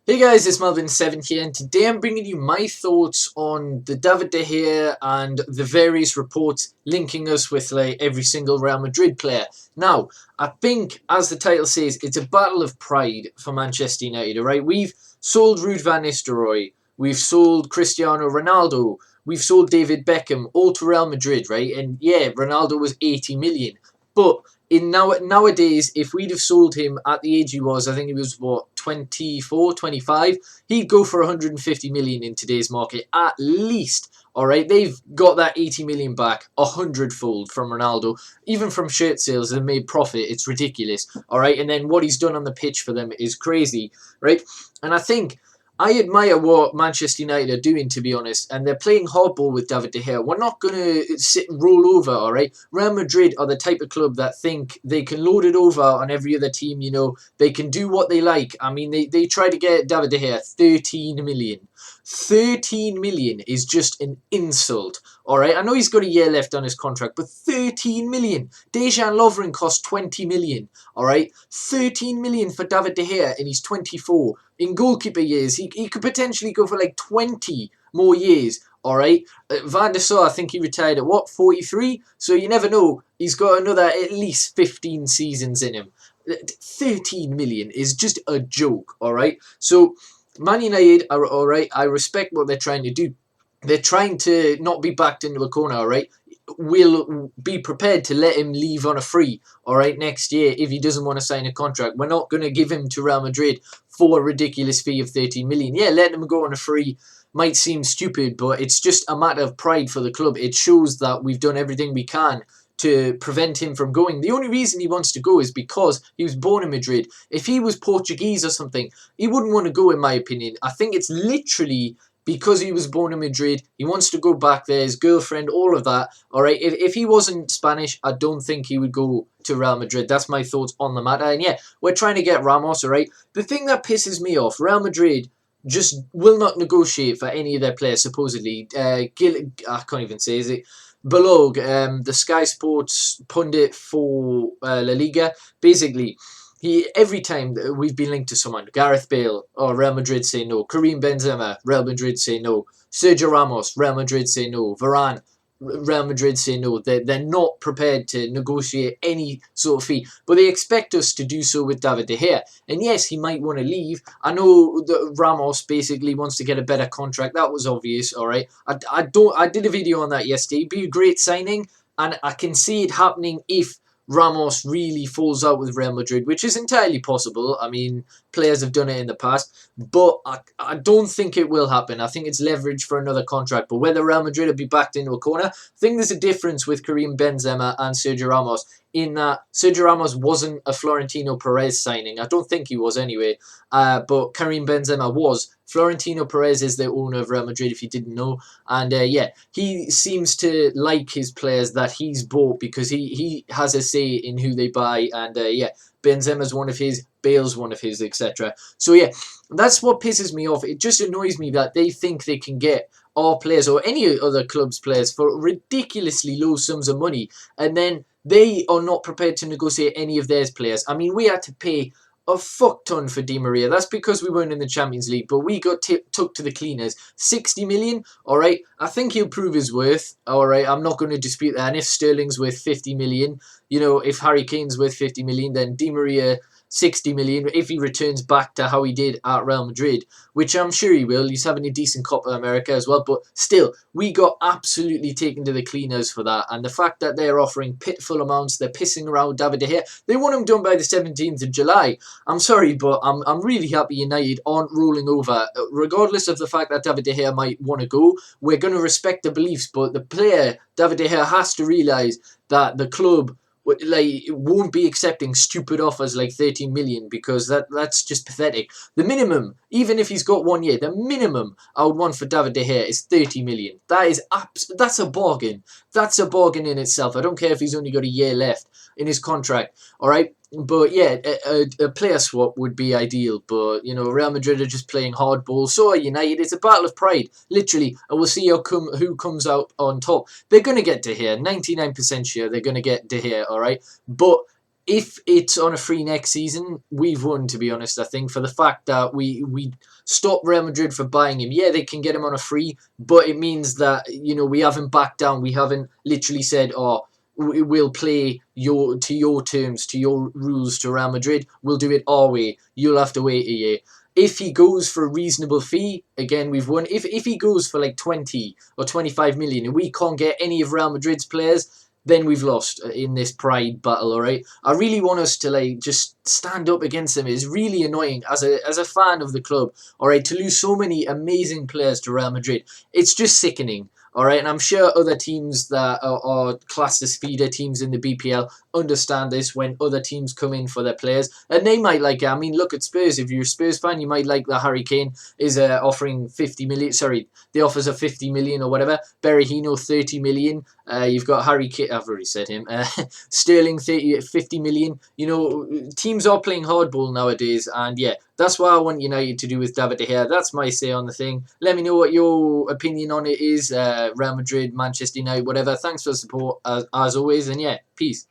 Hey guys, it's Melvin7 here, and today I'm bringing you my thoughts on the David De Gea and the various reports linking us with every single Real Madrid player. Now, I think, as the title says, it's a battle of pride for Manchester United, alright? We've sold Ruud van Nistelrooy, we've sold Cristiano Ronaldo, we've sold David Beckham, all to Real Madrid, right? And yeah, Ronaldo was 80 million. But nowadays, if we'd have sold him at the age he was, I think he was, 24, 25, he'd go for 150 million in today's market, at least. All right, they've got that 80 million back 100-fold from Ronaldo. Even from shirt sales, they've made profit. It's ridiculous. All right, and then what he's done on the pitch for them is crazy, right? And I think I admire what Manchester United are doing, to be honest, and they're playing hardball with David De Gea. We're not going to sit and roll over, all right? Real Madrid are the type of club that think they can load it over on every other team, they can do what they like. I mean, they try to get David De Gea 13 million. 13 million is just an insult, all right? I know he's got a year left on his contract, but 13 million. Dejan Lovren cost 20 million, all right? 13 million for David De Gea, and he's 24. In goalkeeper years, he could potentially go for like 20 more years, all right? Van der Sar, I think he retired at 43? So you never know. He's got another at least 15 seasons in him. 13 million is just a joke, all right? So Man United are all right. I respect what they're trying to do. They're trying to not be backed into a corner, all right? We'll be prepared to let him leave on a free, all right, next year if he doesn't want to sign a contract. We're not going to give him to Real Madrid for a ridiculous fee of 13 million. Yeah, letting him go on a free might seem stupid, but it's just a matter of pride for the club. It shows that we've done everything we can to prevent him from going. The only reason he wants to go is because he was born in Madrid. If he was Portuguese or something, he wouldn't want to go, in my opinion. I think it's literally because he was born in Madrid. He wants to go back there, his girlfriend, all of that. All right, if he wasn't Spanish, I don't think he would go to Real Madrid. That's my thoughts on the matter. And yeah, we're trying to get Ramos, all right? The thing that pisses me off, Real Madrid just will not negotiate for any of their players, supposedly. I can't even say, is it? Balog, the Sky Sports pundit for La Liga, basically, every time we've been linked to someone, Gareth Bale, Real Madrid say no. Karim Benzema, Real Madrid say no. Sergio Ramos, Real Madrid say no. Varane, Real Madrid say no. They're not prepared to negotiate any sort of fee, but they expect us to do so with David De Gea. And yes, he might want to leave. I know that Ramos basically wants to get a better contract. That was obvious, all right. I did a video on that yesterday. It'd be a great signing, and I can see it happening if Ramos really falls out with Real Madrid, which is entirely possible. I mean, players have done it in the past, but I don't think it will happen. I think it's leverage for another contract, but whether Real Madrid will be backed into a corner, I think there's a difference with Karim Benzema and Sergio Ramos in that Sergio Ramos wasn't a Florentino Perez signing. I don't think he was anyway, but Karim Benzema was. Florentino Perez is the owner of Real Madrid, if you didn't know. And yeah, he seems to like his players that he's bought because he has a say in who they buy. And yeah, Benzema's one of his, Bale's one of his, etc. So yeah, that's what pisses me off. It just annoys me that they think they can get our players or any other club's players for ridiculously low sums of money, and then they are not prepared to negotiate any of their players. I mean, we had to pay a fuck ton for Di Maria. That's because we weren't in the Champions League, but we got took to the cleaners. 60 million, all right. I think he'll prove his worth, all right. I'm not going to dispute that. And if Sterling's worth 50 million, if Harry Kane's worth 50 million, then Di Maria 60 million if he returns back to how he did at Real Madrid, which I'm sure he will. He's having a decent Copa America as well, but still, we got absolutely taken to the cleaners for that. And the fact that they're offering pitiful amounts, they're pissing around with David De Gea. They want him done by the 17th of July. I'm sorry, but I'm really happy United aren't rolling over. Regardless of the fact that David De Gea might want to go, we're going to respect the beliefs, but the player, David De Gea, has to realise that the club won't be accepting stupid offers like 13 million, because that's just pathetic. The minimum, even if he's got 1 year, the minimum I would want for David De Gea is 30 million. That's a bargain. That's a bargain in itself. I don't care if he's only got a year left in his contract, all right? But yeah, a player swap would be ideal. But, Real Madrid are just playing hardball. So are United. It's a battle of pride, literally. And we'll see who comes out on top. They're going to get De Gea. 99% sure they're going to get De Gea, all right? But if it's on a free next season, we've won, to be honest, I think, for the fact that we stop Real Madrid for buying him. Yeah, they can get him on a free, but it means that, we haven't backed down. We haven't literally said, oh, we'll play to your terms, to your rules, to Real Madrid. We'll do it our way. You'll have to wait a year. If he goes for a reasonable fee, again, we've won. If he goes for like 20 or 25 million and we can't get any of Real Madrid's players, then we've lost in this pride battle, all right? I really want us to like just stand up against them. It's really annoying as a fan of the club, all right, to lose so many amazing players to Real Madrid. It's just sickening. All right, and I'm sure other teams that are classed as feeder teams in the BPL understand this when other teams come in for their players, and they might like it. I mean, look at Spurs. If you're a Spurs fan, you might like that Harry Kane is offering 50 million. Sorry, the offers are 50 million or whatever. Berahino 30 million. You've got Harry Kane. I've already said him. Sterling 50 million. Teams are playing hardball nowadays, and yeah, that's what I want United to do with David De Gea. That's my say on the thing. Let me know what your opinion on it is. Real Madrid, Manchester United, whatever. Thanks for the support as always, and yeah, peace.